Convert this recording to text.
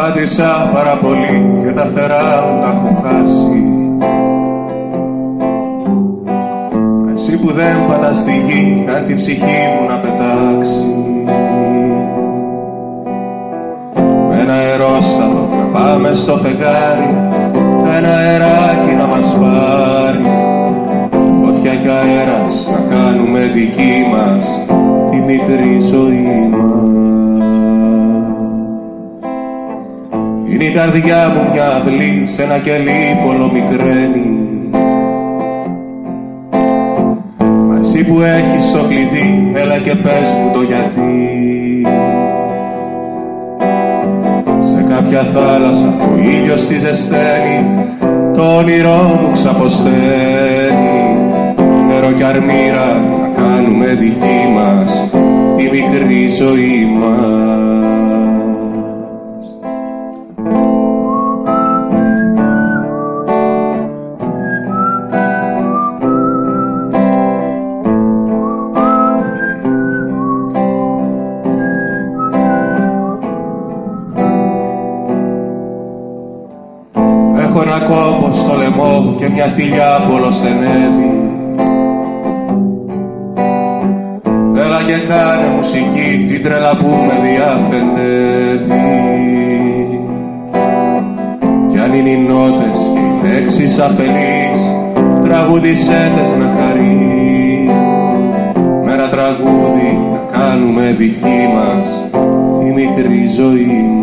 Πάτησα πάρα πολύ και τα φτερά μου τα έχω χάσει. Εσύ που δεν πατάς στη γη, κάν την ψυχή μου να πετάξει. Με ένα αερόστατο να πάμε στο φεγγάρι, ένα αεράκι να μας πάρει. Φωτιά κι αέρας να κάνουμε δική μας τη μικρή ζωή μας. Είναι η καρδιά μου μια αυλή σε ένα κελί πολλομικραίνει. Μα εσύ που έχεις το κλειδί, έλα και πες μου το γιατί. Σε κάποια θάλασσα ο ήλιος τη ζεσταίνει, το όνειρό μου ξαποσταίνει. Νερό κι αρμύρα να κάνουμε δική μας τη μικρή ζωή μας. Έχω ένα κόπο στο λαιμό και μια θηλιά πολλοστενεύει. Έλα και κάνε μουσική, την τρέλα που με διαφεντεύει. Κι αν είναι οι νότες και οι λέξεις αφελείς, τραγούδισέ τες να χαρεί. Με ένα τραγούδι να κάνουμε δική μας τη μικρή ζωή μας.